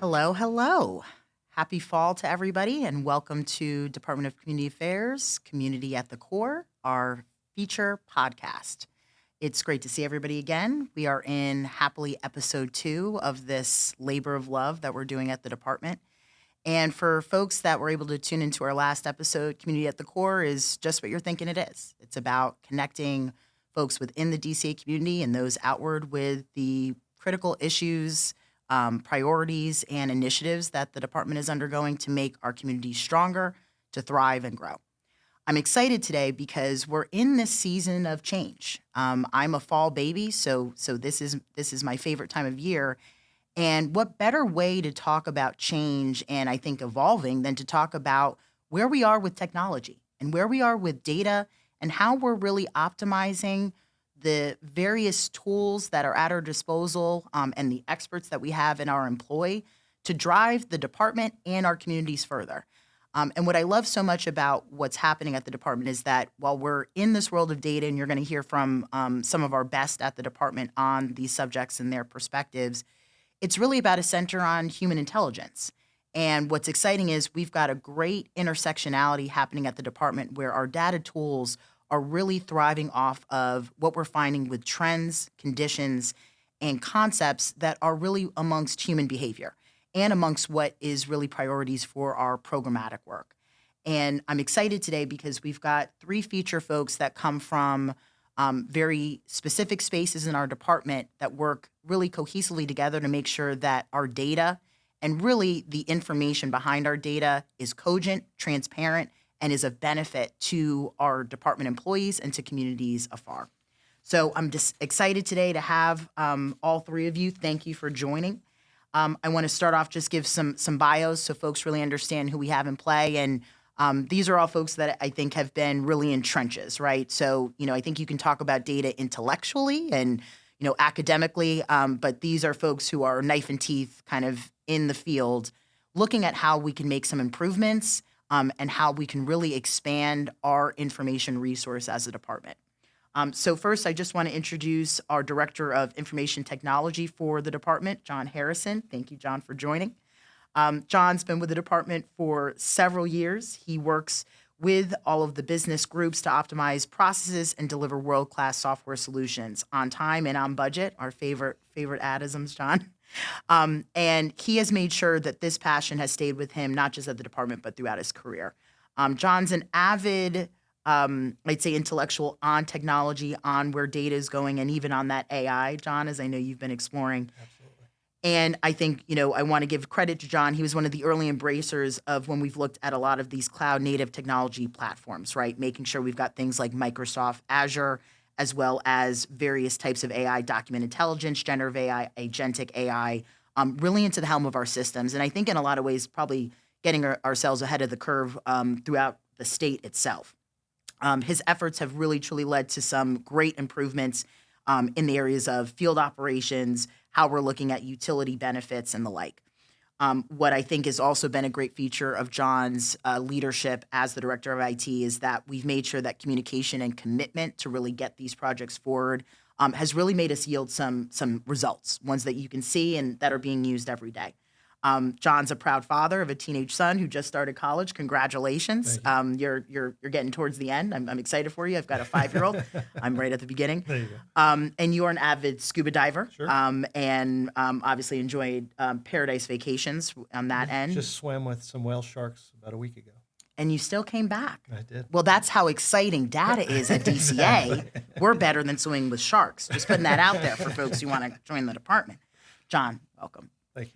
Hello, hello. Happy fall to everybody, and welcome to Department of Community Affairs, Community at the Core, our feature podcast. It's great to see everybody again. We are in happily episode 2 of this labor of love that we're doing at the department. And for folks that were able to tune into our last episode, Community at the Core is just what you're thinking it is. It's about connecting folks within the DCA community and those outward with the critical issues, priorities, and initiatives that the department is undergoing to make our community stronger, to thrive and grow. I'm excited today because we're in this season of change. I'm a fall baby, so this is my favorite time of year. And what better way to talk about change and I think evolving than to talk about where we are with technology and where we are with data and how we're really optimizing the various tools that are at our disposal and the experts that we have in our employ to drive the department and our communities further. And what I love so much about what's happening at the department is that while we're in this world of data, and you're going to hear from some of our best at the department on these subjects and their perspectives, it's really about a center on human intelligence. And what's exciting is we've got a great intersectionality happening at the department where our data tools are really thriving off of what we're finding with trends, conditions, and concepts that are really amongst human behavior and amongst what is really priorities for our programmatic work. And I'm excited today because we've got 3 feature folks that come from very specific spaces in our department that work really cohesively together to make sure that our data and really the information behind our data is cogent, transparent, and is of benefit to our department employees and to communities afar. So I'm just excited today to have all 3 of you. Thank you for joining. I want to start off, just give some bios so folks really understand who we have in play. And these are all folks that I think have been really in trenches, right? So, I think you can talk about data intellectually and, academically, but these are folks who are knife and teeth kind of in the field, looking at how we can make some improvements and how we can really expand our information resource as a department. So first, I just want to introduce our Director of Information Technology for the department, John Harrison. Thank you, John, for joining. John's been with the department for several years. He works with all of the business groups to optimize processes and deliver world-class software solutions on time and on budget, our favorite adisms, John. And he has made sure that this passion has stayed with him, not just at the department, but throughout his career. John's an avid, I'd say, intellectual on technology, on where data is going, and even on that AI, John, as I know you've been exploring. Absolutely. And I think, I want to give credit to John. He was one of the early embracers of when we've looked at a lot of these cloud native technology platforms, right? Making sure we've got things like Microsoft Azure, as well as various types of AI, document intelligence, generative AI, agentic AI, really into the helm of our systems. And I think in a lot of ways, probably getting ourselves ahead of the curve throughout the state itself. His efforts have really, truly led to some great improvements in the areas of field operations, how we're looking at utility benefits and the like. What I think has also been a great feature of John's leadership as the director of IT is that we've made sure that communication and commitment to really get these projects forward has really made us yield some results, ones that you can see and that are being used every day. John's a proud father of a teenage son who just started college. Congratulations. Thank You're getting towards the end. I'm excited for you. I've got a 5-year-old. I'm right at the beginning. There you go. And you are an avid scuba diver. Sure. And obviously enjoyed paradise vacations on that end. Just swam with some whale sharks about a week ago. And you still came back. I did. Well, that's how exciting data is at DCA. We're better than swimming with sharks. Just putting that out there for folks who want to join the department. John, welcome. Thank you.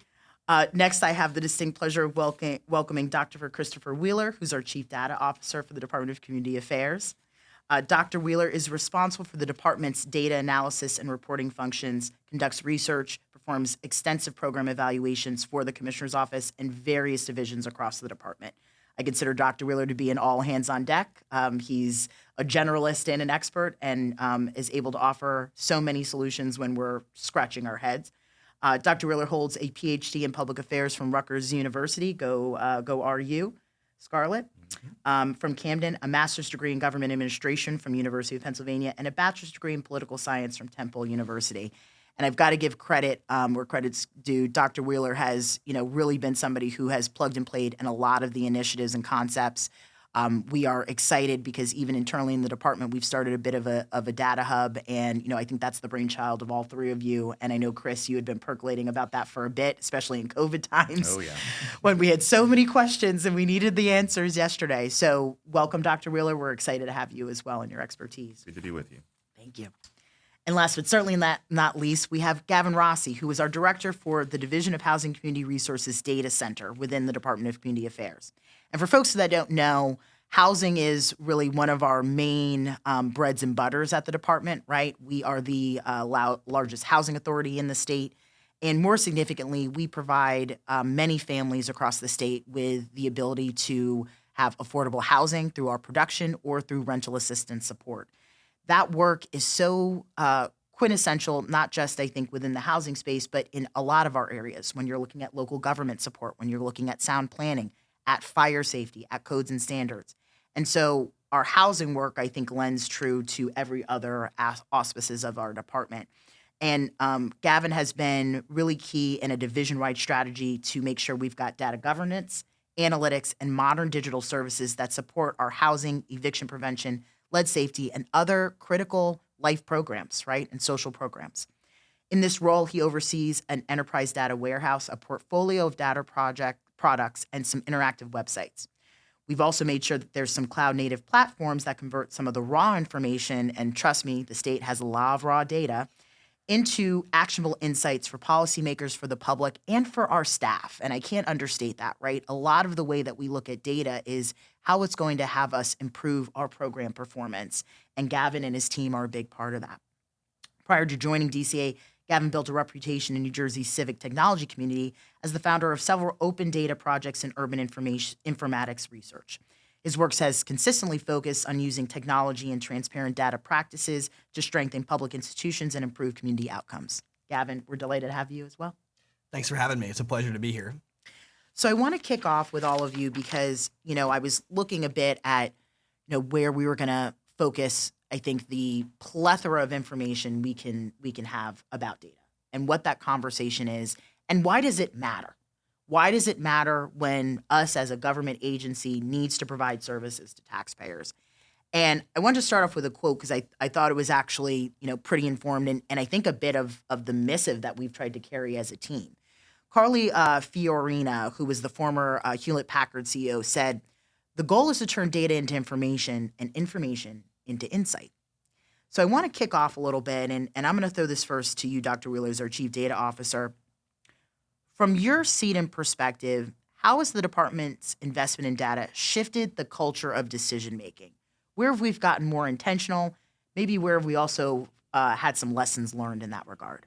Next, I have the distinct pleasure of welcoming Dr. Christopher Wheeler, who's our Chief Data Officer for the Department of Community Affairs. Dr. Wheeler is responsible for the department's data analysis and reporting functions, conducts research, performs extensive program evaluations for the Commissioner's Office and various divisions across the department. I consider Dr. Wheeler to be an all hands on deck. He's a generalist and an expert and is able to offer so many solutions when we're scratching our heads. Dr. Wheeler holds a PhD in public affairs from Rutgers University, go RU, Scarlett. From Camden, a master's degree in government administration from University of Pennsylvania, and a bachelor's degree in political science from Temple University. And I've got to give credit where credit's due. Dr. Wheeler has, really been somebody who has plugged and played in a lot of the initiatives and concepts. We are excited because even internally in the department, we've started a bit of a data hub, and I think that's the brainchild of all three of you. And I know, Chris, you had been percolating about that for a bit, especially in COVID times. Oh, yeah. When we had so many questions and we needed the answers yesterday. So welcome, Dr. Wheeler. We're excited to have you as well and your expertise. Good to be with you. Thank you. And last but certainly not least, we have Gavin Rozzi, who is our director for the Division of Housing Community Resources Data Center within the Department of Community Affairs. And for folks that don't know, housing is really one of our main breads and butters at the department, right? We are the largest housing authority in the state. And more significantly, we provide many families across the state with the ability to have affordable housing through our production or through rental assistance support. That work is so quintessential, not just, I think, within the housing space, but in a lot of our areas. When you're looking at local government support, when you're looking at sound planning, at fire safety, at codes and standards. And so our housing work, I think, lends true to every other auspices of our department. And Gavin has been really key in a division-wide strategy to make sure we've got data governance, analytics, and modern digital services that support our housing, eviction prevention, lead safety, and other critical life programs, right, and social programs. In this role, he oversees an enterprise data warehouse, a portfolio of data products, and some interactive websites. We've also made sure that there's some cloud-native platforms that convert some of the raw information, and trust me, the state has a lot of raw data, into actionable insights for policymakers, for the public, and for our staff. And I can't understate that, right? A lot of the way that we look at data is how it's going to have us improve our program performance. And Gavin and his team are a big part of that. Prior to joining DCA, Gavin built a reputation in New Jersey's civic technology community as the founder of several open data projects in urban informatics research. His work has consistently focused on using technology and transparent data practices to strengthen public institutions and improve community outcomes. Gavin, we're delighted to have you as well. Thanks for having me. It's a pleasure to be here. So I want to kick off with all of you because, I was looking a bit at, where we were going to focus, I think, the plethora of information we can have about data and what that conversation is and why does it matter? Why does it matter when us as a government agency needs to provide services to taxpayers? And I wanted to start off with a quote because I thought it was actually, pretty informed and I think a bit of the missive that we've tried to carry as a team. Carly Fiorina, who was the former Hewlett-Packard CEO, said, "The goal is to turn data into information and information into insight." So I want to kick off a little bit, and I'm going to throw this first to you, Dr. Wheeler, as our Chief Data Officer. From your seat and perspective, how has the department's investment in data shifted the culture of decision-making? Where have we gotten more intentional? Maybe where have we also had some lessons learned in that regard?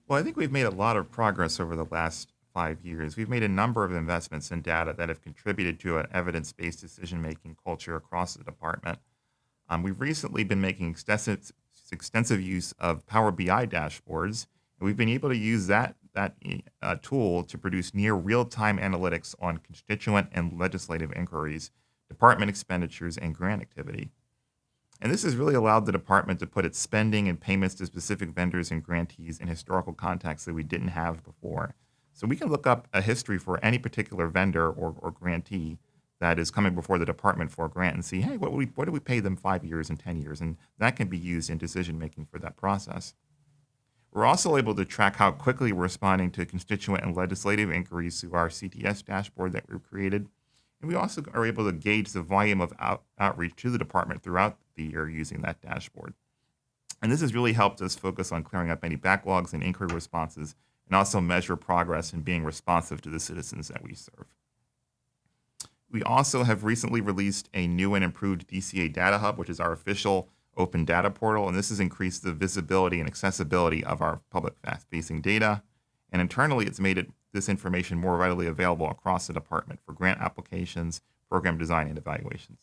Well, I think we've made a lot of progress over the last 5 years. We've made a number of investments in data that have contributed to an evidence-based decision-making culture across the department. We've recently been making extensive use of Power BI dashboards, and we've been able to use that tool to produce near real-time analytics on constituent and legislative inquiries, department expenditures, and grant activity. And this has really allowed the department to put its spending and payments to specific vendors and grantees in historical context that we didn't have before. So we can look up a history for any particular vendor or grantee that is coming before the department for a grant and see, hey, what did we pay them 5 years and 10 years? And that can be used in decision-making for that process. We're also able to track how quickly we're responding to constituent and legislative inquiries through our CTS dashboard that we've created. And we also are able to gauge the volume of outreach to the department throughout the year using that dashboard. And this has really helped us focus on clearing up any backlogs and inquiry responses and also measure progress in being responsive to the citizens that we serve. We also have recently released a new and improved DCA Data Hub, which is our official open data portal, and this has increased the visibility and accessibility of our public-facing data. And internally, it's made this information more readily available across the department for grant applications, program design, and evaluations.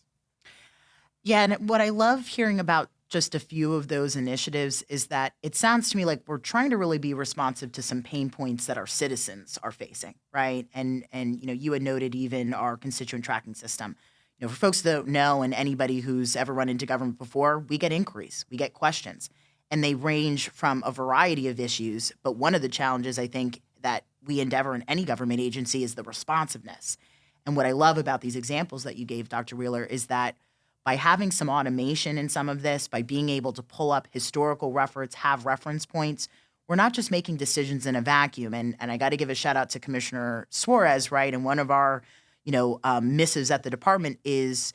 Yeah, and what I love hearing about just a few of those initiatives is that it sounds to me like we're trying to really be responsive to some pain points that our citizens are facing, right? And you had noted even our constituent tracking system. For folks that don't know and anybody who's ever run into government before, we get inquiries, we get questions. and they range from a variety of issues. But one of the challenges I think that we endeavor in any government agency is the responsiveness. And what I love about these examples that you gave, Dr. Wheeler, is that by having some automation in some of this, by being able to pull up historical reference, have reference points, we're not just making decisions in a vacuum. And I got to give a shout out to Commissioner Suarez, right? And one of our, missives at the department is,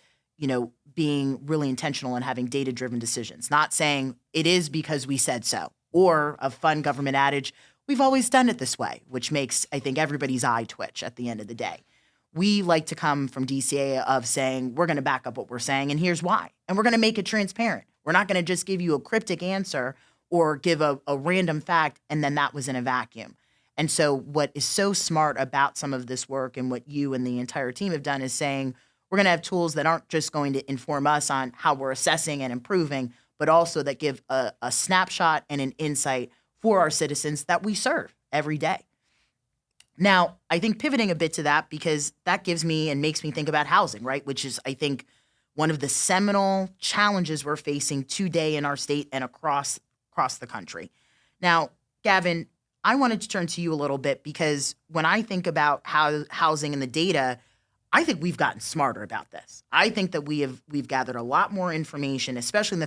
being really intentional and having data-driven decisions, not saying it is because we said so, or a fun government adage, we've always done it this way, which makes, I think, everybody's eye twitch at the end of the day. We like to come from DCA of saying, we're going to back up what we're saying, and here's why. And we're going to make it transparent. We're not going to just give you a cryptic answer or give a random fact, and then that was in a vacuum. And so what is so smart about some of this work and what you and the entire team have done is saying, we're going to have tools that aren't just going to inform us on how we're assessing and improving, but also that give a snapshot and an insight for our citizens that we serve every day. Now, I think pivoting a bit to that, because that gives me and makes me think about housing, right? Which is, I think, one of the seminal challenges we're facing today in our state and across the country. Now, Gavin, I wanted to turn to you a little bit because when I think about housing and the data, I think we've gotten smarter about this. I think that we've gathered a lot more information, especially in the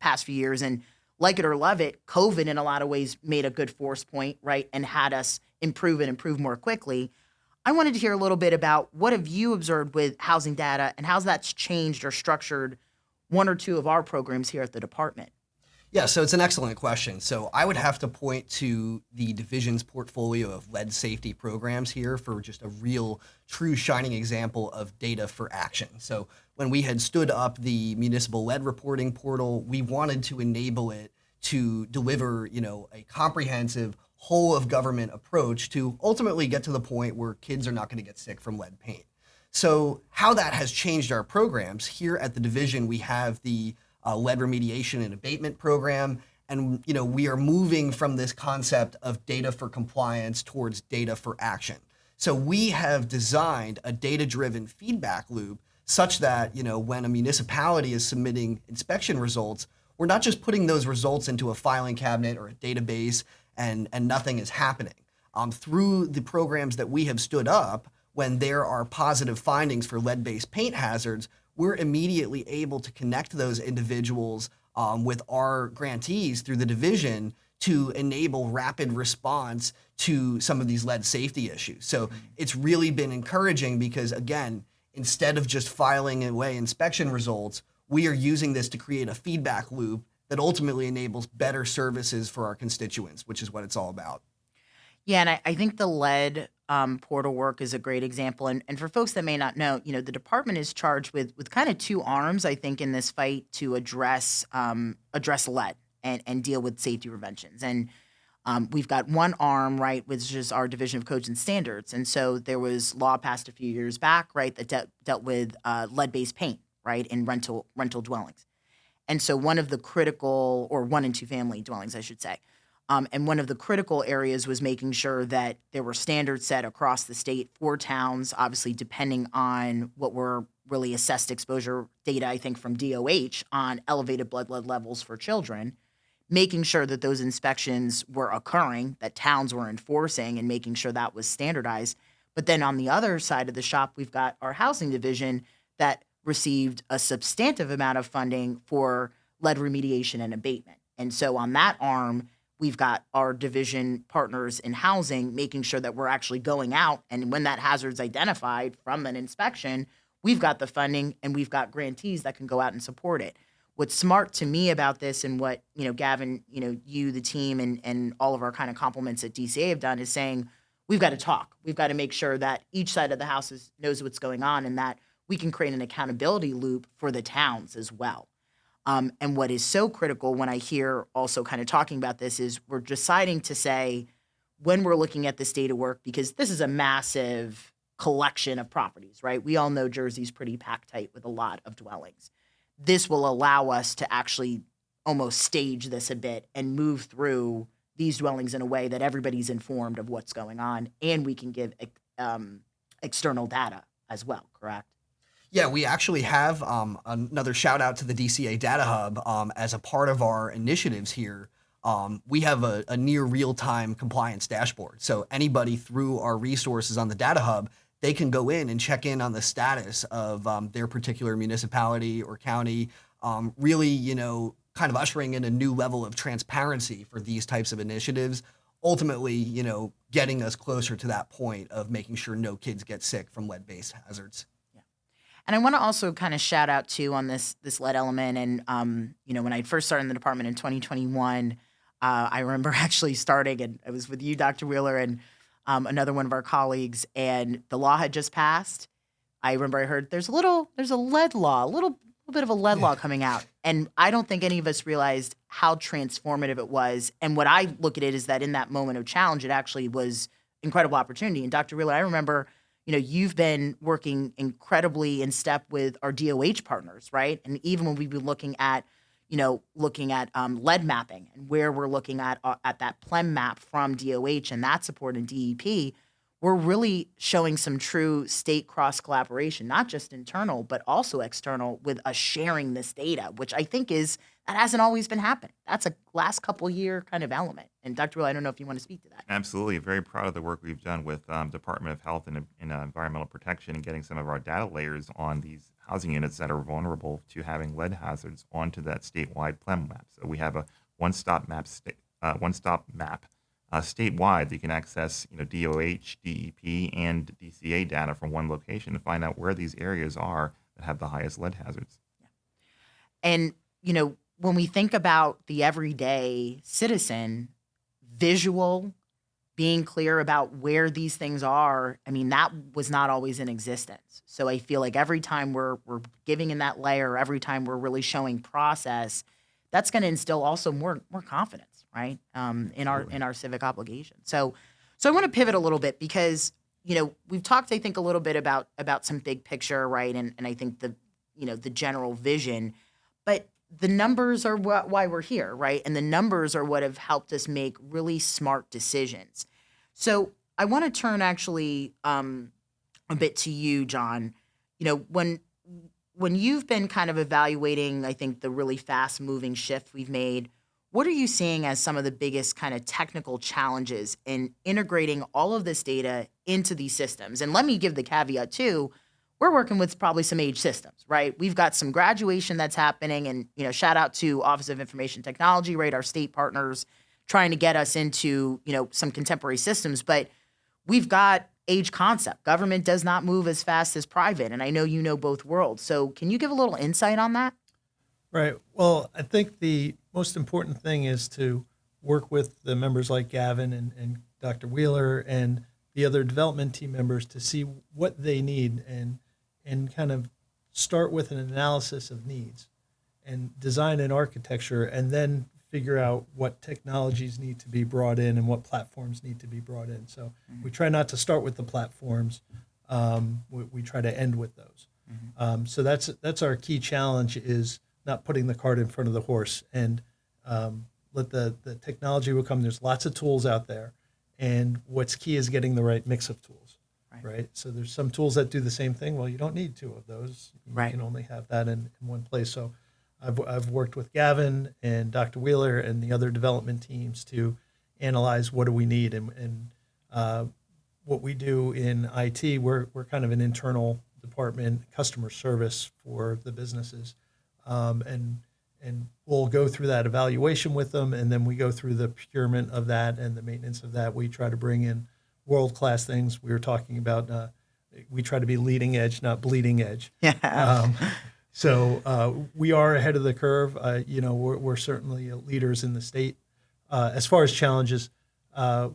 past few years. And like it or love it, COVID in a lot of ways made a good force point, right? And had us improve more quickly. I wanted to hear a little bit about what have you observed with housing data and how that's changed or structured one or two of our programs here at the department. Yeah, so it's an excellent question. So I would have to point to the division's portfolio of lead safety programs here for just a real, true shining example of data for action. So when we had stood up the municipal lead reporting portal, we wanted to enable it to deliver, a comprehensive whole of government approach to ultimately get to the point where kids are not going to get sick from lead paint. So how that has changed our programs here at the division, we have the lead remediation and abatement program. And, we are moving from this concept of data for compliance towards data for action. So we have designed a data-driven feedback loop such that, when a municipality is submitting inspection results, we're not just putting those results into a filing cabinet or a database and nothing is happening. Through the programs that we have stood up, when there are positive findings for lead-based paint hazards, we're immediately able to connect those individuals with our grantees through the division to enable rapid response to some of these lead safety issues. So it's really been encouraging because, again, instead of just filing away inspection results, we are using this to create a feedback loop that ultimately enables better services for our constituents, which is what it's all about. Yeah, and I think the lead portal work is a great example. And for folks that may not know, the department is charged with kind of two arms, I think, in this fight to address lead and deal with safety preventions. And we've got one arm, right, which is our Division of Codes and Standards. And so there was law passed a few years back, right, that dealt with lead-based paint, right, in rental dwellings. And so one of the critical, or 1 and 2 family dwellings, I should say. And one of the critical areas was making sure that there were standards set across the state for towns, obviously depending on what were really assessed exposure data, I think, from DOH on elevated blood lead levels for children, making sure that those inspections were occurring, that towns were enforcing and making sure that was standardized. But then on the other side of the shop, we've got our housing division that received a substantive amount of funding for lead remediation and abatement. And so on that arm, we've got our division partners in housing making sure that we're actually going out, and when that hazard's identified from an inspection, we've got the funding and we've got grantees that can go out and support it. What's smart to me about this and what, Gavin, you, the team, and all of our kind of compliments at DCA have done is saying, we've got to talk. We've got to make sure that each side of the house knows what's going on and that we can create an accountability loop for the towns as well. And what is so critical when I hear also kind of talking about this is we're deciding to say, when we're looking at this data work, because this is a massive collection of properties, right? We all know Jersey's pretty packed tight with a lot of dwellings. This will allow us to actually almost stage this a bit and move through these dwellings in a way that everybody's informed of what's going on, and we can give external data as well, correct? Yeah, we actually have another shout out to the DCA Data Hub as a part of our initiatives here. We have a near real time compliance dashboard. So anybody through our resources on the Data Hub, they can go in and check in on the status of their particular municipality or county, really, kind of ushering in a new level of transparency for these types of initiatives. Ultimately, getting us closer to that point of making sure no kids get sick from lead-based hazards. And I want to also kind of shout out too on this lead element. And when I first started in the department in 2021, I remember actually starting, and I was with you, Dr. Wheeler, and another one of our colleagues, and the law had just passed. I remember I heard there's a lead law, a little bit of a lead law coming out, and I don't think any of us realized how transformative it was. And what I look at it is that in that moment of challenge, it actually was incredible opportunity. And Dr. Wheeler, I remember, you've been working incredibly in step with our DOH partners, right? And even when we've been looking at lead mapping and where we're looking at that PLEM map from DOH and that support in DEP, we're really showing some true state cross collaboration, not just internal, but also external with us sharing this data, which I think that hasn't always been happening. That's a last couple year kind of element. And Dr. Will, I don't know if you want to speak to that. Absolutely. Very proud of the work we've done with Department of Health and Environmental Protection and getting some of our data layers on these housing units that are vulnerable to having lead hazards onto that statewide PLEM map. So we have a one-stop map statewide that you can access, DOH, DEP, and DCA data from one location to find out where these areas are that have the highest lead hazards. And, when we think about the everyday citizen, visual, being clear about where these things are, that was not always in existence. So I feel like every time we're giving in that layer, every time we're really showing process, that's going to instill also more confidence, right? In our civic obligation. So I want to pivot a little bit because, we've talked, I think, a little bit about some big picture, right? And I think the general vision, but the numbers are why we're here, right? And the numbers are what have helped us make really smart decisions. So I want to turn actually a bit to you, John. When you've been kind of evaluating, I think, the really fast-moving shift we've made, what are you seeing as some of the biggest kind of technical challenges in integrating all of this data into these systems? And let me give the caveat, too. We're working with probably some age systems, right? We've got some graduation that's happening, and shout out to Office of Information Technology, right? Our state partners trying to get us into some contemporary systems, but we've got age concept. Government does not move as fast as private, and I know you know both worlds. So can you give a little insight on that? Right. Well, I think the most important thing is to work with the members like Gavin and Dr. Wheeler and the other development team members to see what they need and kind of start with an analysis of needs and design an architecture and then figure out what technologies need to be brought in and what platforms need to be brought in. So we try not to start with the platforms. We try to end with those. So that's our key challenge, is not putting the cart in front of the horse, and let the technology will come. There's lots of tools out there, and what's key is getting the right mix of tools. Right. So there's some tools that do the same thing. Well, you don't need two of those. You can only have that in one place. So I've worked with Gavin and Dr. Wheeler and the other development teams to analyze what do we need, and what we do in IT. We're kind of an internal department, customer service for the businesses, and we'll go through that evaluation with them, and then we go through the procurement of that and the maintenance of that. We try to bring in world-class things. We were talking about, we try to be leading edge, not bleeding edge. Yeah. So we are ahead of the curve. We're certainly leaders in the state. As far as challenges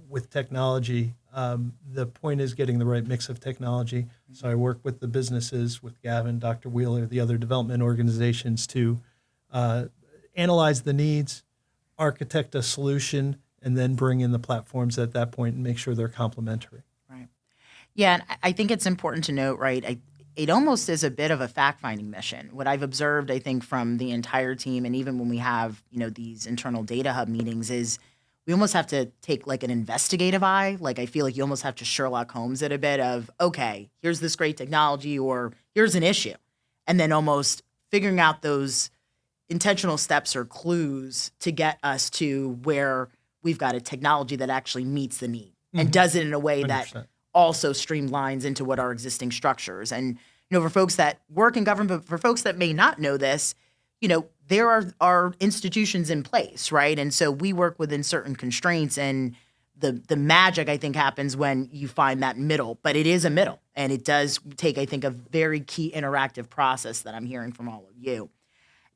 with technology, the point is getting the right mix of technology. So I work with the businesses, with Gavin, Dr. Wheeler, the other development organizations to analyze the needs, architect a solution, and then bring in the platforms at that point and make sure they're complementary. Right. Yeah, and I think it's important to note, right, it almost is a bit of a fact-finding mission. What I've observed, I think, from the entire team, and even when we have, these internal data hub meetings, is we almost have to take like an investigative eye. Like I feel like you almost have to Sherlock Holmes it a bit of, okay, here's this great technology, or here's an issue. and then almost figuring out those intentional steps or clues to get us to where we've got a technology that actually meets the need and does it in a way that 100%. also streamlines into what our existing structures. And, for folks that work in government, but for folks that may not know this, there are institutions in place, right? And so we work within certain constraints, and the magic, I think, happens when you find that middle. But it is a middle, and it does take, I think, a very key interactive process that I'm hearing from all of you.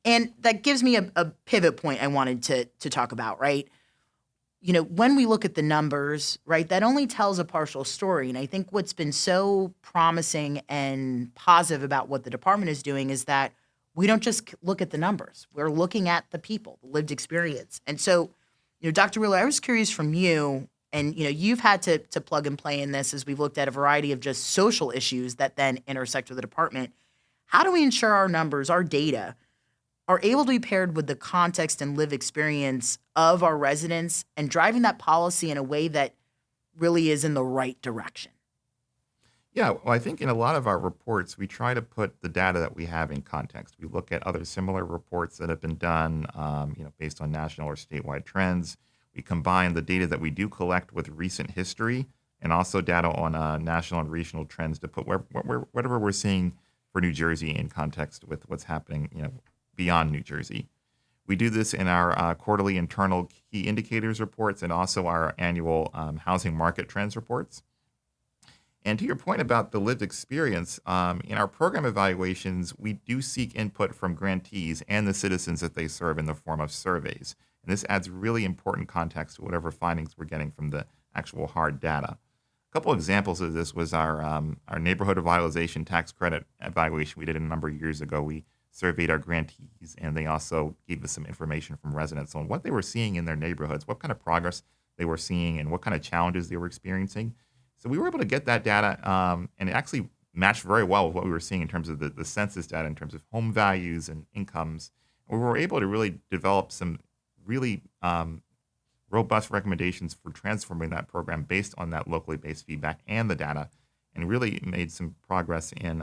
And that gives me a pivot point I wanted to talk about, right? When we look at the numbers, right, that only tells a partial story. And I think what's been so promising and positive about what the department is doing is that we don't just look at the numbers. We're looking at the people, the lived experience. And so, Dr. Wheeler, I was curious from you, and, you've had to plug and play in this as we've looked at a variety of just social issues that then intersect with the department. How do we ensure our numbers, our data, are able to be paired with the context and lived experience of our residents and driving that policy in a way that really is in the right direction? Yeah, well, I think in a lot of our reports, we try to put the data that we have in context. We look at other similar reports that have been done, based on national or statewide trends. We combine the data that we do collect with recent history and also data on national and regional trends to put whatever we're seeing for New Jersey in context with what's happening, beyond New Jersey. We do this in our quarterly internal key indicators reports and also our annual housing market trends reports. And to your point about the lived experience, in our program evaluations, we do seek input from grantees and the citizens that they serve in the form of surveys. And this adds really important context to whatever findings we're getting from the actual hard data. A couple examples of this was our neighborhood revitalization tax credit evaluation we did a number of years ago. We surveyed our grantees, and they also gave us some information from residents on what they were seeing in their neighborhoods, what kind of progress they were seeing, and what kind of challenges they were experiencing. So we were able to get that data, and it actually matched very well with what we were seeing in terms of the census data, in terms of home values and incomes. We were able to really develop some really robust recommendations for transforming that program based on that locally based feedback and the data, and really made some progress in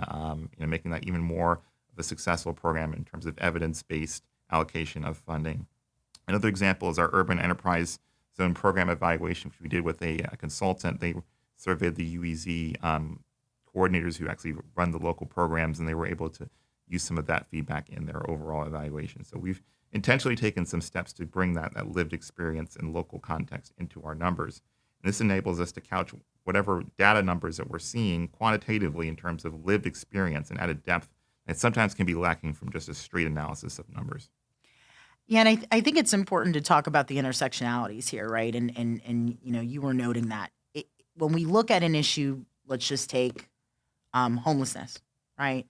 making that even more of a successful program in terms of evidence-based allocation of funding. Another example is our urban enterprise zone program evaluation, which we did with a consultant. They surveyed the UEZ coordinators who actually run the local programs, and they were able to use some of that feedback in their overall evaluation. So we've intentionally taken some steps to bring that lived experience and local context into our numbers. And this enables us to couch whatever data numbers that we're seeing quantitatively in terms of lived experience and added depth that sometimes can be lacking from just a straight analysis of numbers. Yeah, and I think it's important to talk about the intersectionalities here, right? And you were noting that when we look at an issue, let's just take homelessness, right?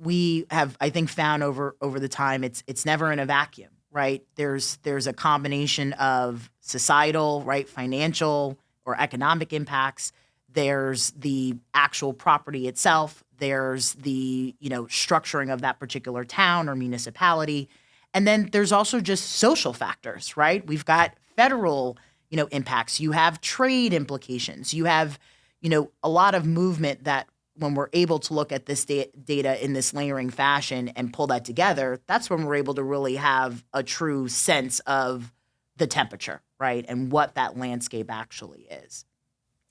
We have, I think, found over the time it's never in a vacuum, right? There's a combination of societal, right, financial or economic impacts. There's the actual property itself. There's the structuring of that particular town or municipality. And then there's also just social factors, right? We've got federal, impacts. You have trade implications. You have, a lot of movement that when we're able to look at this data in this layering fashion and pull that together, that's when we're able to really have a true sense of the temperature, right? And what that landscape actually is.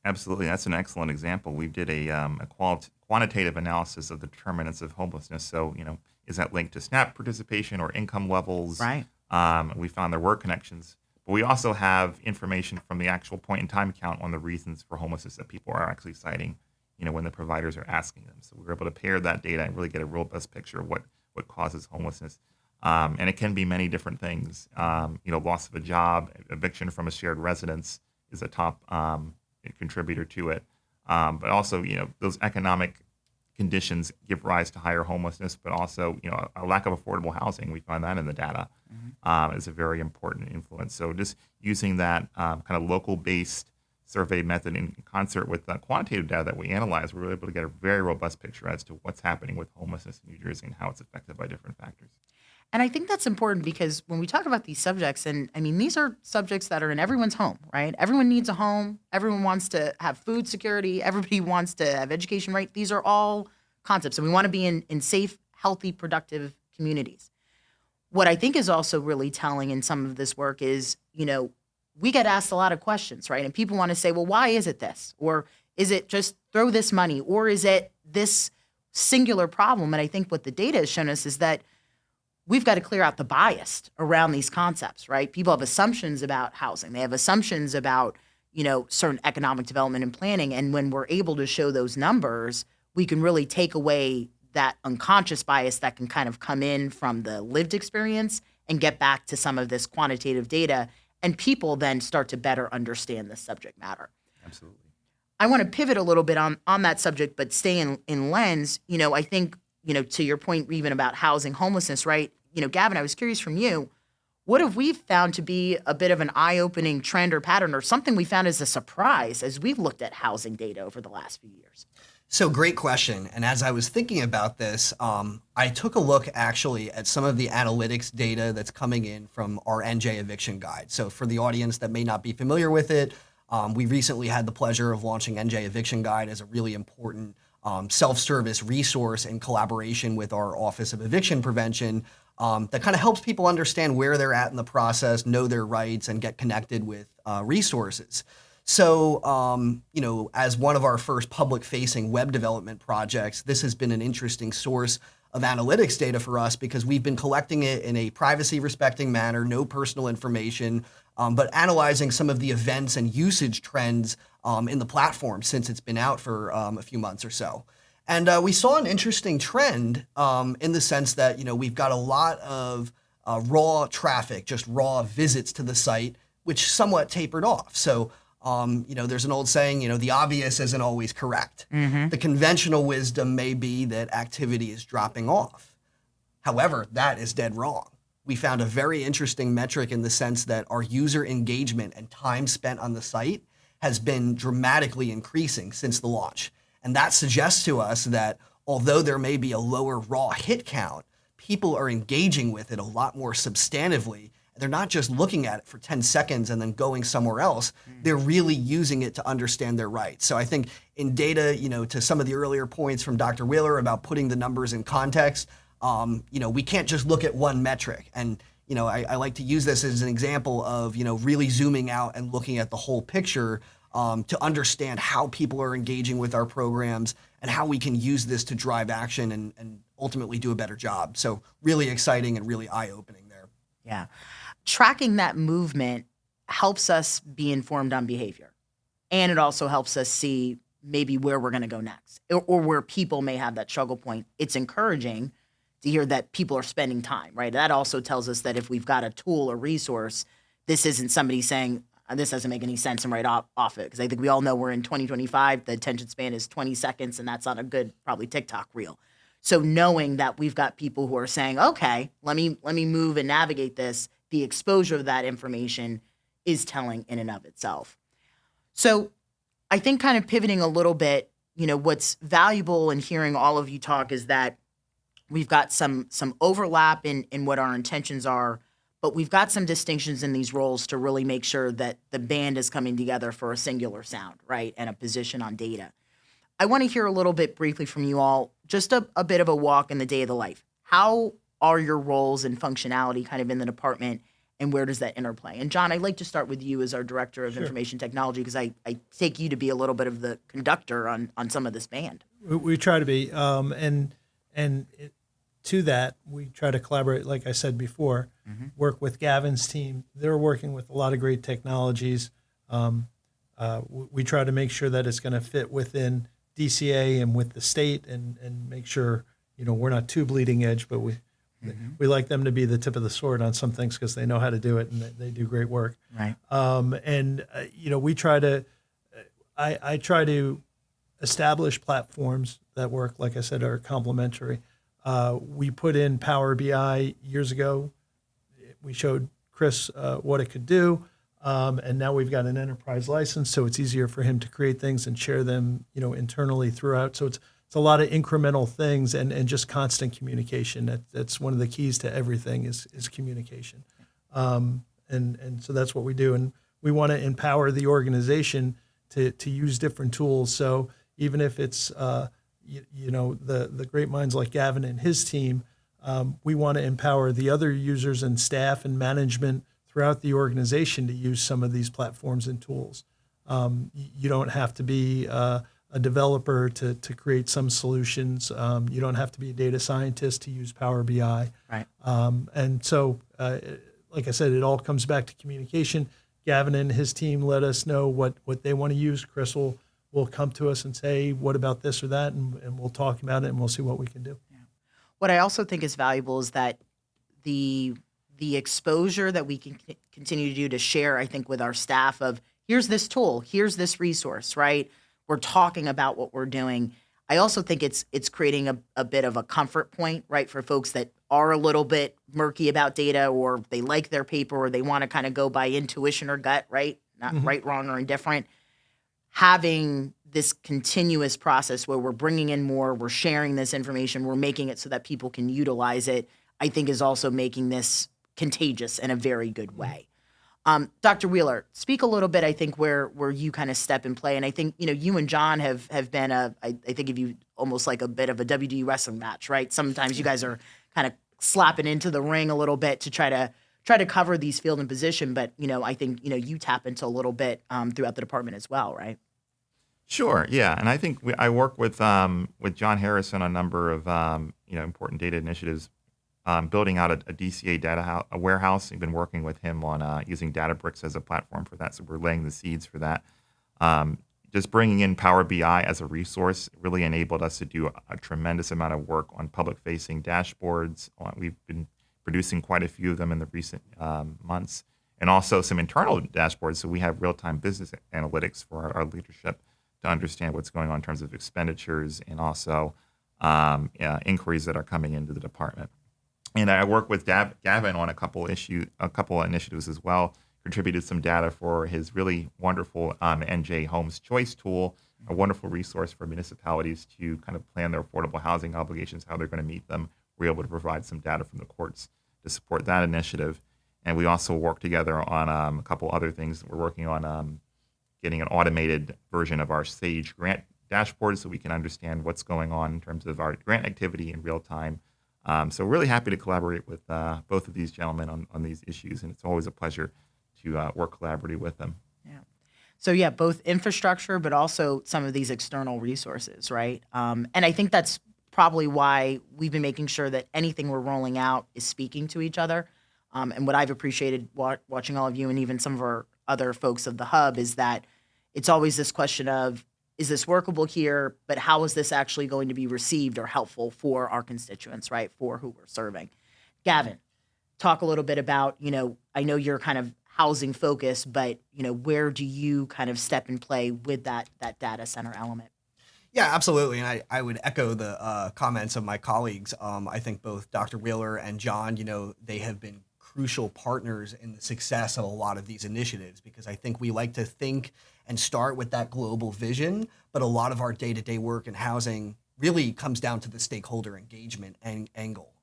Absolutely. That's an excellent example. We did a quantitative analysis of the determinants of homelessness. So, is that linked to SNAP participation or income levels? Right. We found there were connections. But we also have information from the actual point in time count on the reasons for homelessness that people are actually citing, when the providers are asking them. So we were able to pair that data and really get a robust picture of what causes homelessness. And it can be many different things. Loss of a job, eviction from a shared residence is a top contributor to it. But also, those economic conditions give rise to higher homelessness, but also, a lack of affordable housing. We find that in the data is a very important influence. So just using that kind of local-based survey method in concert with the quantitative data that we analyze, we were able to get a very robust picture as to what's happening with homelessness in New Jersey and how it's affected by different factors. And I think that's important because when we talk about these subjects, and I mean, these are subjects that are in everyone's home, right? Everyone needs a home. Everyone wants to have food security. Everybody wants to have education, right? These are all concepts. And we want to be in safe healthy, productive communities. What I think is also really telling in some of this work is, we get asked a lot of questions, right? And people want to say, well, why is it this? Or is it just throw this money? Or is it this singular problem? And I think what the data has shown us is that we've got to clear out the bias around these concepts, right? People have assumptions about housing. They have assumptions about, certain economic development and planning. And when we're able to show those numbers, we can really take away that unconscious bias that can kind of come in from the lived experience and get back to some of this quantitative data. And people then start to better understand the subject matter. Absolutely. I want to pivot a little bit on that subject, but stay in lens. I think, to your point even about housing homelessness, right? Gavin, I was curious from you, what have we found to be a bit of an eye-opening trend or pattern or something we found as a surprise as we've looked at housing data over the last few years? So great question. And as I was thinking about this, I took a look actually at some of the analytics data that's coming in from our NJ eviction guide. So for the audience that may not be familiar with it, we recently had the pleasure of launching NJ eviction guide as a really important self-service resource in collaboration with our Office of Eviction Prevention that kind of helps people understand where they're at in the process, know their rights, and get connected with resources. So, as one of our first public-facing web development projects, this has been an interesting source of analytics data for us because we've been collecting it in a privacy-respecting manner, no personal information, but analyzing some of the events and usage trends in the platform since it's been out for a few months or so. And we saw an interesting trend in the sense that, we've got a lot of raw traffic, just raw visits to the site, which somewhat tapered off. So, there's an old saying, the obvious isn't always correct. Mm-hmm. The conventional wisdom may be that activity is dropping off. However, that is dead wrong. We found a very interesting metric in the sense that our user engagement and time spent on the site has been dramatically increasing since the launch. And that suggests to us that although there may be a lower raw hit count, people are engaging with it a lot more substantively. They're not just looking at it for 10 seconds and then going somewhere else. They're really using it to understand their rights. So I think in data, to some of the earlier points from Dr. Wheeler about putting the numbers in context, we can't just look at one metric. And, I like to use this as an example of, really zooming out and looking at the whole picture to understand how people are engaging with our programs and how we can use this to drive action and ultimately do a better job. So really exciting and really eye-opening there. Yeah. Tracking that movement helps us be informed on behavior. And it also helps us see maybe where we're going to go next or where people may have that struggle point. It's encouraging to hear that people are spending time, right? That also tells us that if we've got a tool or resource, this isn't somebody saying, this doesn't make any sense and right off it. Because I think we all know we're in 2025, the attention span is 20 seconds, and that's not a good, probably TikTok reel. So knowing that we've got people who are saying, okay, let me move and navigate this, the exposure of that information is telling in and of itself. So I think kind of pivoting a little bit, what's valuable in hearing all of you talk is that we've got some overlap in what our intentions are, but we've got some distinctions in these roles to really make sure that the band is coming together for a singular sound, right, and a position on data. I want to hear a little bit briefly from you all, just a bit of a walk in the day of the life. How are your roles and functionality kind of in the department, and where does that interplay? And John, I'd like to start with you as our Director of Information Technology, because I take you to be a little bit of the conductor on some of this band. We try to be, to that, we try to collaborate, like I said before, work with Gavin's team. They're working with a lot of great technologies. We try to make sure that it's going to fit within DCA and with the state and make sure, we're not too bleeding edge, but we like them to be the tip of the sword on some things because they know how to do it and they do great work. Right. We try to, I try to establish platforms that work, like I said, are complementary. We put in Power BI years ago. We showed Chris what it could do, and now we've got an enterprise license, so it's easier for him to create things and share them, internally throughout. So it's a lot of incremental things and just constant communication. That's one of the keys to everything is communication, and so that's what we do. And we want to empower the organization to use different tools. So even if it's the great minds like Gavin and his team, we want to empower the other users and staff and management throughout the organization to use some of these platforms and tools. You don't have to be a developer to create some solutions. You don't have to be a data scientist to use Power BI. Right. And so, like I said, it all comes back to communication. Gavin and his team let us know what they want to use. Chris will come to us and say, what about this or that? And we'll talk about it and we'll see what we can do. Yeah. What I also think is valuable is that the exposure that we can continue to do to share, I think, with our staff of here's this tool, here's this resource, right? We're talking about what we're doing. I also think it's creating a bit of a comfort point, right, for folks that are a little bit murky about data, or they like their paper, or they want to kind of go by intuition or gut, right? Not right, wrong, or indifferent. Having this continuous process where we're bringing in more, we're sharing this information, we're making it so that people can utilize it, I think is also making this contagious in a very good way. Dr. Wheeler, speak a little bit, I think, where you kind of step and play. And I think, you and John have been I think of you almost like a bit of a WD wrestling match, right? Sometimes you guys are kind of slapping into the ring a little bit to try to cover these field and position. But, I think, you tap into a little bit throughout the department as well, right? Sure, yeah. And I think I work with John Harrison on a number of, important data initiatives. Building out a DCA a warehouse. We've been working with him on using Databricks as a platform for that, so we're laying the seeds for that. Just bringing in Power BI as a resource really enabled us to do a tremendous amount of work on public-facing dashboards. We've been producing quite a few of them in the recent months, and also some internal dashboards, so we have real-time business analytics for our leadership to understand what's going on in terms of expenditures and also inquiries that are coming into the department. And I work with Gavin on a couple initiatives as well. Contributed some data for his really wonderful NJ Homes Choice tool, a wonderful resource for municipalities to kind of plan their affordable housing obligations, how they're going to meet them. We're able to provide some data from the courts to support that initiative. And we also work together on a couple other things. We're working on getting an automated version of our SAGE grant dashboard so we can understand what's going on in terms of our grant activity in real time. So we're really happy to collaborate with both of these gentlemen on these issues, and it's always a pleasure to work collaboratively with them. Yeah. So yeah, both infrastructure, but also some of these external resources, right? And I think that's probably why we've been making sure that anything we're rolling out is speaking to each other. And what I've appreciated watching all of you and even some of our other folks of the hub is that it's always this question of, is this workable here, but how is this actually going to be received or helpful for our constituents, right, for who we're serving? Gavin, talk a little bit about, I know you're kind of housing focused, but, where do you kind of step and play with that data center element? Yeah, absolutely. And I would echo the comments of my colleagues. I think both Dr. Wheeler and John, they have been crucial partners in the success of a lot of these initiatives, because I think we like to think and start with that global vision, but a lot of our day-to-day work in housing really comes down to the stakeholder engagement angle.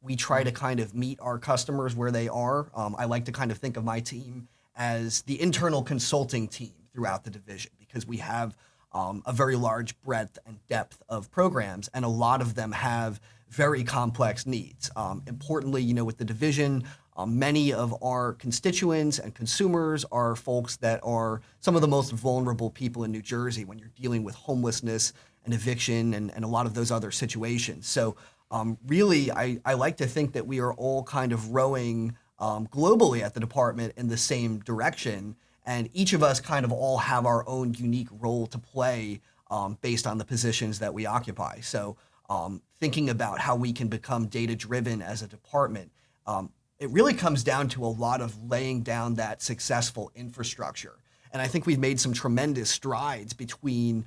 We try to kind of meet our customers where they are. I like to kind of think of my team as the internal consulting team throughout the division, because we have a very large breadth and depth of programs, and a lot of them have very complex needs. Importantly, with the division, many of our constituents and consumers are folks that are some of the most vulnerable people in New Jersey when you're dealing with homelessness and eviction and a lot of those other situations. So really, I like to think that we are all kind of rowing globally at the department in the same direction, and each of us kind of all have our own unique role to play based on the positions that we occupy. So thinking about how we can become data-driven as a department, it really comes down to a lot of laying down that successful infrastructure. And I think we've made some tremendous strides between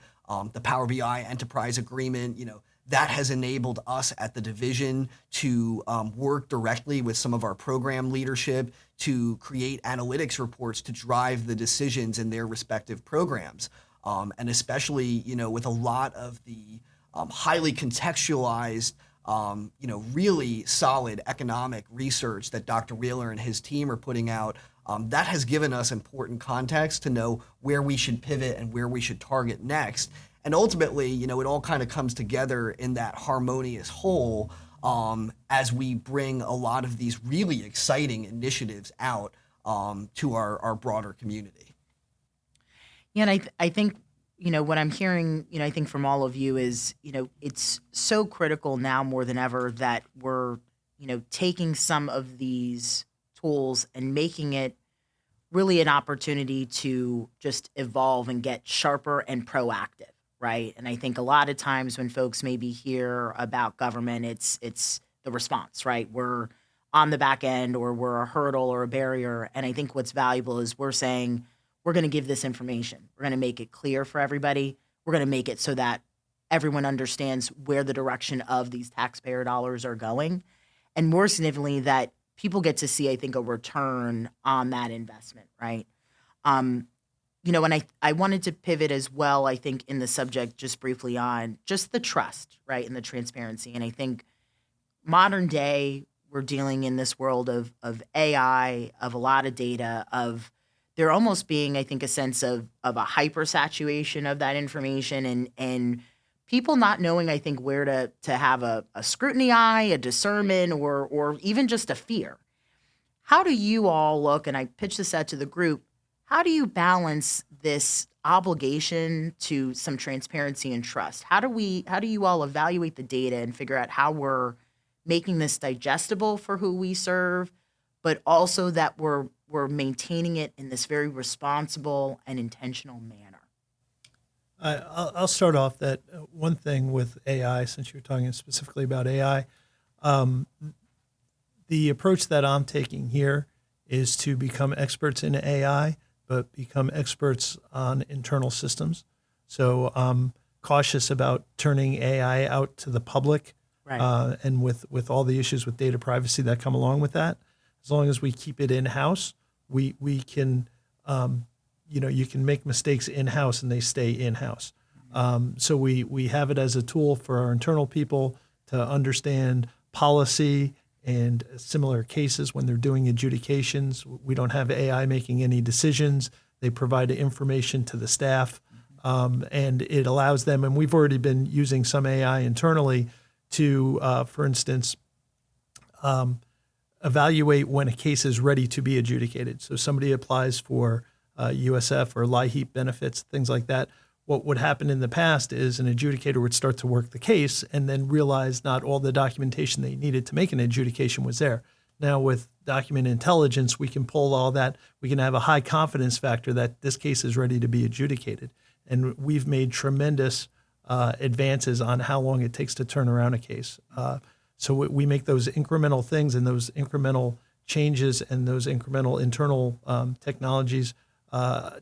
the Power BI enterprise agreement. That has enabled us at the division to work directly with some of our program leadership to create analytics reports to drive the decisions in their respective programs. And especially, with a lot of the highly contextualized, really solid economic research that Dr. Wheeler and his team are putting out, that has given us important context to know where we should pivot and where we should target next. And ultimately, it all kind of comes together in that harmonious whole as we bring a lot of these really exciting initiatives out to our broader community. Yeah, and I think, what I'm hearing, I think from all of you is, it's so critical now more than ever that we're, taking some of these tools and making it really an opportunity to just evolve and get sharper and proactive, right? And I think a lot of times when folks maybe hear about government, it's the response, right? We're on the back end or we're a hurdle or a barrier. And I think what's valuable is we're saying we're going to give this information. We're going to make it clear for everybody. We're going to make it so that everyone understands where the direction of these taxpayer dollars are going. And more significantly, that people get to see, I think, a return on that investment, right? And I wanted to pivot as well, I think, in the subject just briefly on just the trust, right, and the transparency. And I think modern day, we're dealing in this world of AI, of a lot of data, of there almost being, I think, a sense of a hypersaturation of that information and people not knowing, I think, where to have a scrutiny eye, a discernment, or even just a fear. How do you all look, and I pitch this out to the group, how do you balance this obligation to some transparency and trust? How do you all evaluate the data and figure out how we're making this digestible for who we serve, but also that we're maintaining it in this very responsible and intentional manner? I'll start off that one thing with AI, since you're talking specifically about AI. The approach that I'm taking here is to become experts in AI, but become experts on internal systems. So I'm cautious about turning AI out to the public, Right. and with all the issues with data privacy that come along with that. As long as we keep it in-house, we can, you can make mistakes in-house and they stay in-house. So we have it as a tool for our internal people to understand policy and similar cases when they're doing adjudications. We don't have AI making any decisions. They provide information to the staff, and it allows them, and we've already been using some AI internally to, for instance, evaluate when a case is ready to be adjudicated. So somebody applies for USF or LIHEAP benefits, things like that. What would happen in the past is an adjudicator would start to work the case and then realize not all the documentation they needed to make an adjudication was there. Now with document intelligence, we can pull all that. We can have a high confidence factor that this case is ready to be adjudicated. And we've made tremendous advances on how long it takes to turn around a case. So we make those incremental things and those incremental changes and those incremental internal technologies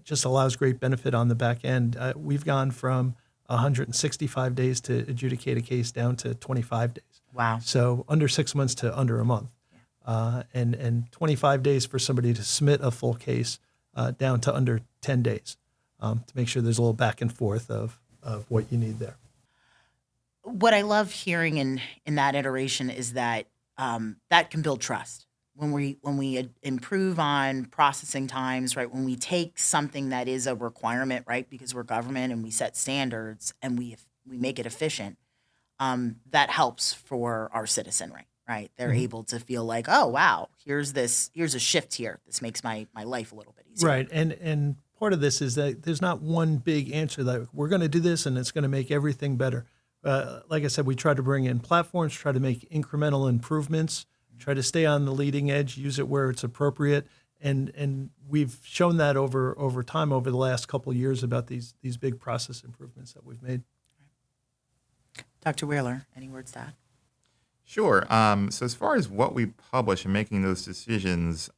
just allows great benefit on the back end. We've gone from 165 days to adjudicate a case down to 25 days. Wow. So under 6 months to under a month. And 25 days for somebody to submit a full case down to under 10 days to make sure there's a little back and forth of what you need there. What I love hearing in that iteration is that that can build trust. When we improve on processing times, right? When we take something that is a requirement, right? Because we're government and we set standards and we make it efficient, that helps for our citizenry, right? They're able to feel like, oh wow, here's a shift here. This makes my life a little bit easier. Right, and part of this is that there's not one big answer that we're going to do this and it's going to make everything better. Like I said, we try to bring in platforms, try to make incremental improvements, try to stay on the leading edge, use it where it's appropriate, and we've shown that over time over the last couple of years about these big process improvements that we've made. Dr. Wheeler, any words to add? Sure. So as far as what we publish and making those decisions,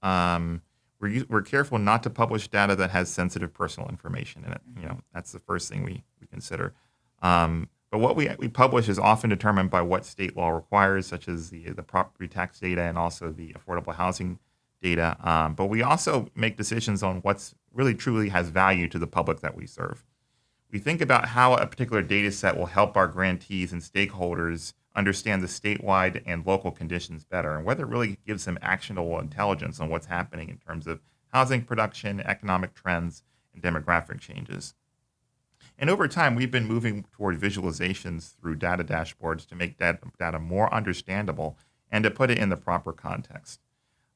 we're careful not to publish data that has sensitive personal information in it. That's the first thing we consider. But what we publish is often determined by what state law requires, such as the property tax data and also the affordable housing data. But we also make decisions on what's really truly has value to the public that we serve. We think about how a particular data set will help our grantees and stakeholders understand the statewide and local conditions better, and whether it really gives them actionable intelligence on what's happening in terms of housing production, economic trends, and demographic changes. And over time, we've been moving toward visualizations through data dashboards to make data more understandable and to put it in the proper context.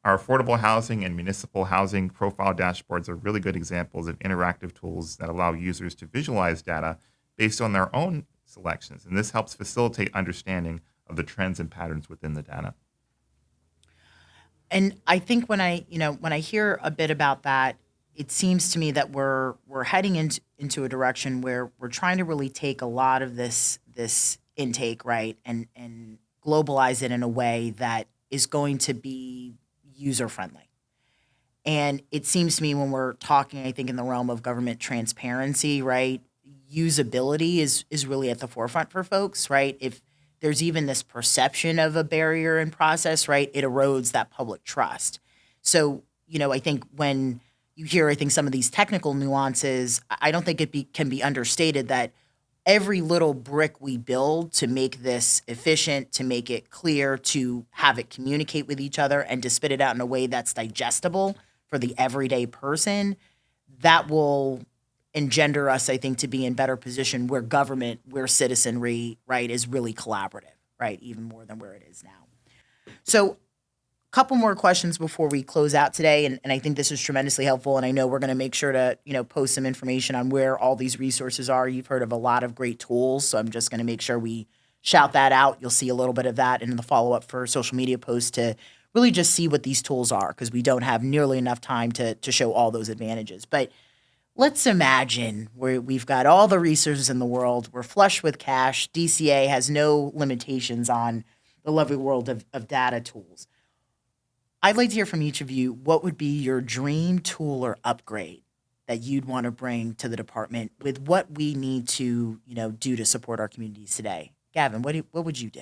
Our affordable housing and municipal housing profile dashboards are really good examples of interactive tools that allow users to visualize data based on their own selections. And this helps facilitate understanding of the trends and patterns within the data. And I think when I hear a bit about that, it seems to me that we're heading into a direction where we're trying to really take a lot of this intake, right, and globalize it in a way that is going to be user friendly. And it seems to me when we're talking, I think in the realm of government transparency, right, usability is really at the forefront for folks, right? If there's even this perception of a barrier in process, right, it erodes that public trust. So, I think when you hear, I think some of these technical nuances, I don't think it can be understated that every little brick we build to make this efficient, to make it clear, to have it communicate with each other and to spit it out in a way that's digestible for the everyday person, that will engender us, I think, to be in better position where government, where citizenry, right, is really collaborative, right, even more than where it is now. So a couple more questions before we close out today, and I think this is tremendously helpful, and I know we're going to make sure to, post some information on where all these resources are. You've heard of a lot of great tools, so I'm just going to make sure we shout that out. You'll see a little bit of that in the follow-up for social media posts to really just see what these tools are, because we don't have nearly enough time to show all those advantages. But let's imagine we've got all the resources in the world. We're flush with cash. DCA has no limitations on the lovely world of data tools. I'd like to hear from each of you, what would be your dream tool or upgrade that you'd want to bring to the department with what we need to, do to support our communities today? Gavin, what would you do?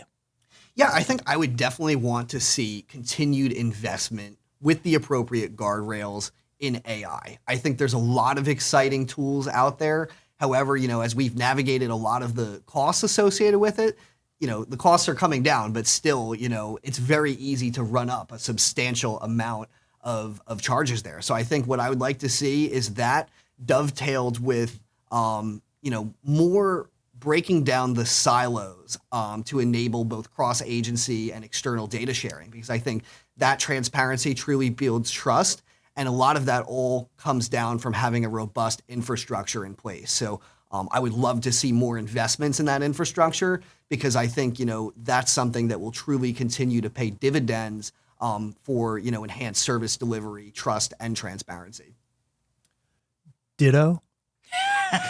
Yeah, I think I would definitely want to see continued investment with the appropriate guardrails in AI. I think there's a lot of exciting tools out there. However, as we've navigated a lot of the costs associated with it, the costs are coming down, but still, it's very easy to run up a substantial amount of charges there. So I think what I would like to see is that dovetailed with, more breaking down the silos to enable both cross-agency and external data sharing, because I think that transparency truly builds trust. And a lot of that all comes down from having a robust infrastructure in place. So I would love to see more investments in that infrastructure, because I think, that's something that will truly continue to pay dividends for, enhanced service delivery, trust, and transparency. Ditto.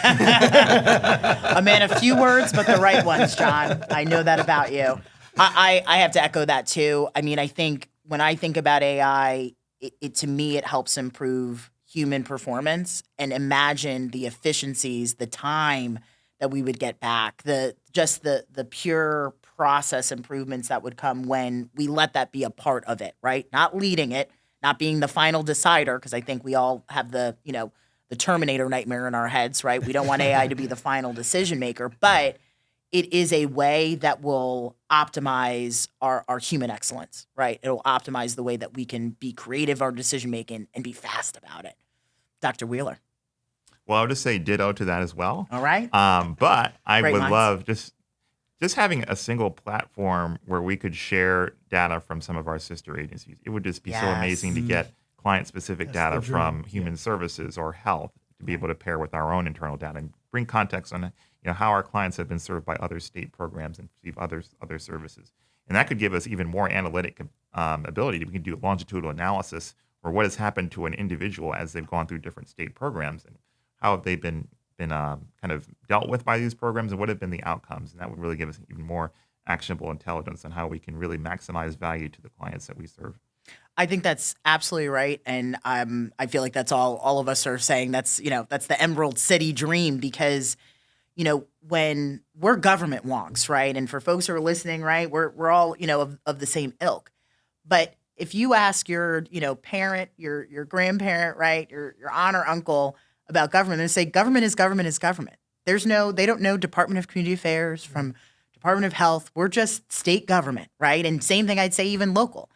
A man of few words, but the right ones, John. I know that about you. I have to echo that too. I mean, I think when I think about AI, to me, it helps improve human performance, and imagine the efficiencies, the time that we would get back, the pure process improvements that would come when we let that be a part of it, right? Not leading it, not being the final decider, because I think we all have the Terminator nightmare in our heads, right? We don't want AI to be the final decision maker, but it is a way that will optimize our human excellence, right? It will optimize the way that we can be creative, our decision making, and be fast about it. Dr. Wheeler. Well, I would just say ditto to that as well. All right. But I Great would minds. love just having a single platform where we could share data from some of our sister agencies. It would just be so Yes. amazing to get client-specific That's data the dream. from human services or health to be able to pair with our own internal data and bring context on how our clients have been served by other state programs and receive other services. And that could give us even more analytic ability. We can do longitudinal analysis or what has happened to an individual as they've gone through different state programs and how have they been kind of dealt with by these programs and what have been the outcomes. And that would really give us even more actionable intelligence on how we can really maximize value to the clients that we serve. I think that's absolutely right, and I feel like that's all of us are saying. That's the Emerald City dream, because when we're government wonks, right? And for folks who are listening, right, we're all of the same ilk. But if you ask your parent, your grandparent, right, your aunt or uncle about government, they say government is government is government. They don't know Department of Community Affairs from Department of Health. We're just state government, right? And same thing I'd say even local.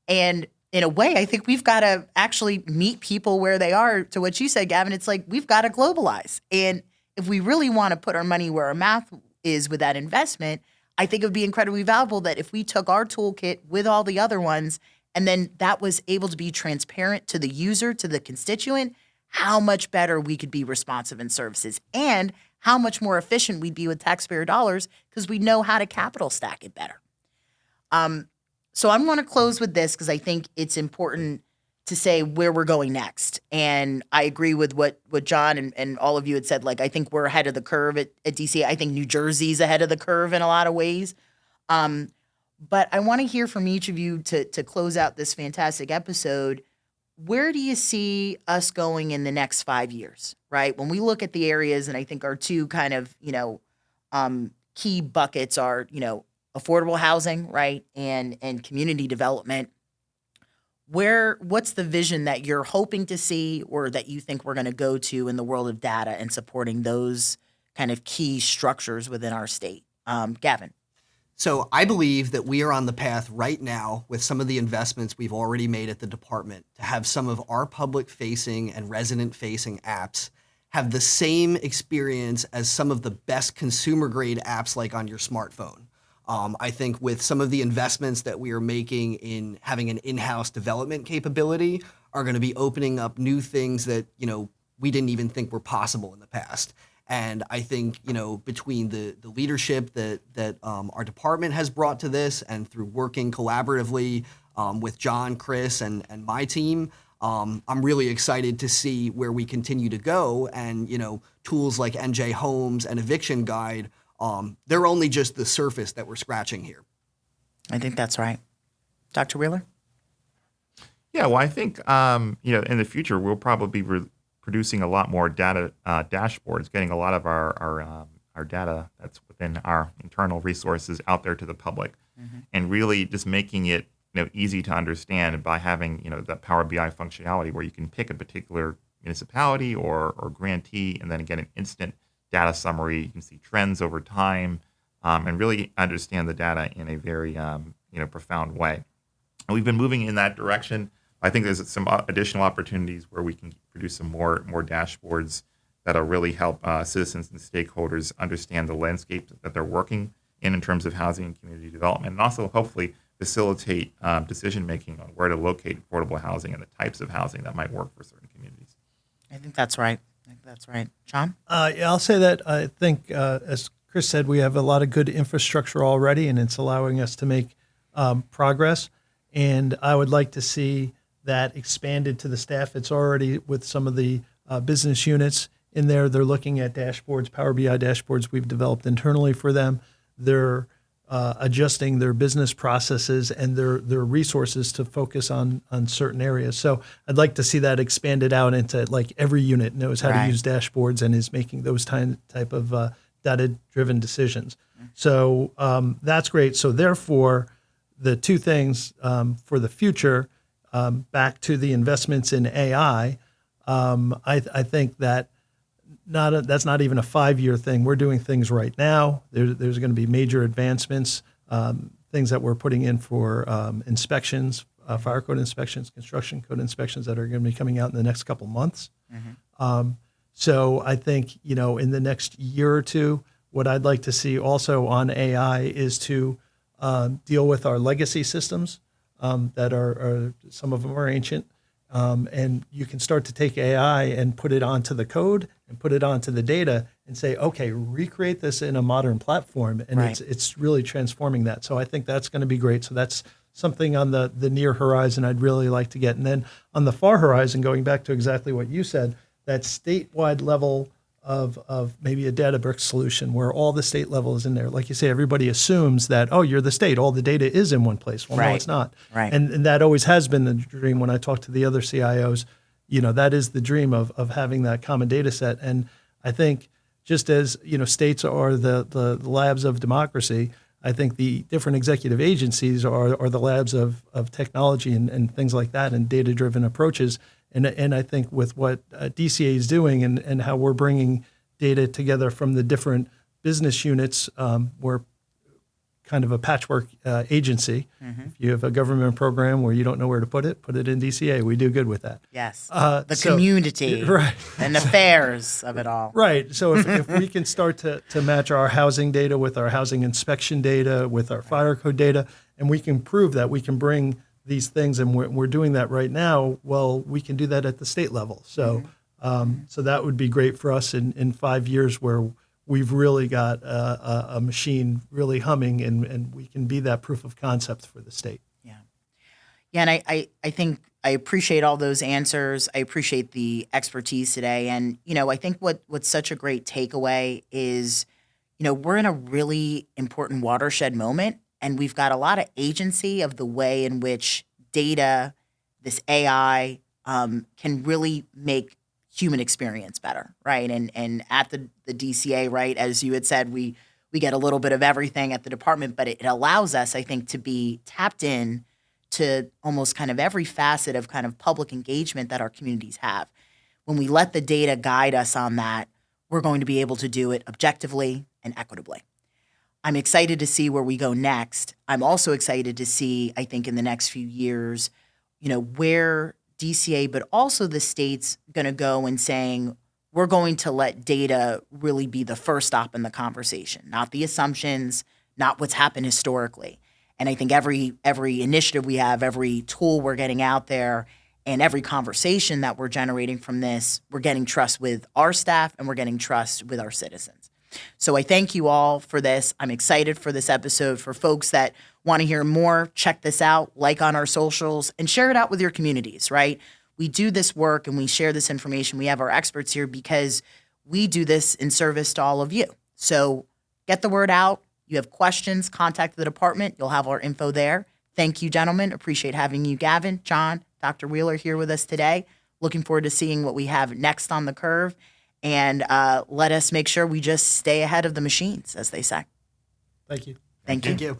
And in a way, I think we've got to actually meet people where they are. To what you said, Gavin, it's like we've got to globalize. And if we really want to put our money where our mouth is with that investment, I think it would be incredibly valuable that if we took our toolkit with all the other ones and then that was able to be transparent to the user, to the constituent, how much better we could be responsive in services and how much more efficient we'd be with taxpayer dollars because we know how to capital stack it better. So I'm going to close with this because I think it's important to say where we're going next. And I agree with what John and all of you had said. Like, I think we're ahead of the curve at DCA. I think New Jersey's ahead of the curve in a lot of ways. But I want to hear from each of you to close out this fantastic episode. Where do you see us going in the next 5 years, right? When we look at the areas, and I think our two kind of, key buckets are, affordable housing, right? And community development. What's the vision that you're hoping to see or that you think we're going to go to in the world of data and supporting those kind of key structures within our state? Gavin. So I believe that we are on the path right now with some of the investments we've already made at the department to have some of our public-facing and resident-facing apps have the same experience as some of the best consumer-grade apps like on your smartphone. I think with some of the investments that we are making in having an in-house development capability are going to be opening up new things that, we didn't even think were possible in the past. And I think, between the leadership that our department has brought to this and through working collaboratively with John, Chris, and my team, I'm really excited to see where we continue to go. And, tools like NJ Homes and Eviction Guide, they're only just the surface that we're scratching here. I think that's right. Dr. Wheeler? Yeah, well, I think, in the future, we'll probably be producing a lot more data dashboards, getting a lot of our data that's within our internal resources out there to the public, and really just making it easy to understand by having that Power BI functionality where you can pick a particular municipality or grantee and then get an instant data summary. You can see trends over time and really understand the data in a very profound way. And we've been moving in that direction. I think there's some additional opportunities where we can produce some more dashboards that'll really help citizens and stakeholders understand the landscape that they're working in terms of housing and community development, and also hopefully facilitate decision making on where to locate affordable housing and the types of housing that might work for certain communities. I think that's right. John? Yeah, I'll say that I think, as Chris said, we have a lot of good infrastructure already, and it's allowing us to make progress. And I would like to see that expanded to the staff. It's already with some of the business units in there. They're looking at dashboards, Power BI dashboards we've developed internally for them. They're adjusting their business processes and their resources to focus on certain areas. So I'd like to see that expanded out into like every unit knows how to use dashboards and is making those type of data-driven decisions. So that's great. So therefore, the two things for the future, back to the investments in AI, I think that that's not even a 5-year thing. We're doing things right now. There's going to be major advancements, things that we're putting in for inspections, fire code inspections, construction code inspections that are going to be coming out in the next couple months. So I think, in the next year or two, what I'd like to see also on AI is to deal with our legacy systems that are some of them are ancient. And you can start to take AI and put it onto the code and put it onto the data and say, okay, recreate this in a modern platform. And it's really transforming that. So I think that's going to be great. So that's something on the near horizon I'd really like to get. And then on the far horizon, going back to exactly what you said, that statewide level of maybe a Databricks solution where all the state level is in there. Like you say, everybody assumes that, oh, you're the state, all the data is in one place. Well, no, it's not. And that always has been the dream when I talk to the other CIOs. That is the dream of having that common data set. And I think just as, states are the labs of democracy, I think the different executive agencies are the labs of technology and things like that and data-driven approaches. And I think with what DCA is doing and how we're bringing data together from the different business units, we're kind of a patchwork agency. If you have a government program where you don't know where to put it in DCA. We do good with that. Yes. The So- community right. and affairs of it all. Right. So if we can start to match our housing data with our housing inspection data, with our fire code data, and we can prove that we can bring these things, and we're doing that right now, well, we can do that at the state level. So so that would be great for us in 5 years, where we've really got a machine really humming, and we can be that proof of concept for the state. Yeah, and I think I appreciate all those answers. I appreciate the expertise today. And, I think what's such a great takeaway is, we're in a really important watershed moment, and we've got a lot of agency of the way in which data, this AI, can really make human experience better, right? And at the DCA, right, as you had said, we get a little bit of everything at the department, but it allows us, I think, to be tapped in to almost kind of every facet of kind of public engagement that our communities have. When we let the data guide us on that, we're going to be able to do it objectively and equitably. I'm excited to see where we go next. I'm also excited to see, I think, in the next few years, where DCA, but also the state's going to go and saying, we're going to let data really be the first stop in the conversation, not the assumptions, not what's happened historically. And I think every initiative we have, every tool we're getting out there, and every conversation that we're generating from this, we're getting trust with our staff and we're getting trust with our citizens. So I thank you all for this. I'm excited for this episode. For folks that want to hear more, check this out, like on our socials, and share it out with your communities, right? We do this work and we share this information. We have our experts here because we do this in service to all of you. So get the word out. You have questions, contact the department. You'll have our info there. Thank you, gentlemen. Appreciate having you, Gavin, John, Dr. Wheeler here with us today. Looking forward to seeing what we have next on the curve. And let us make sure we just stay ahead of the machines, as they say. Thank you. Thank you. Thank you.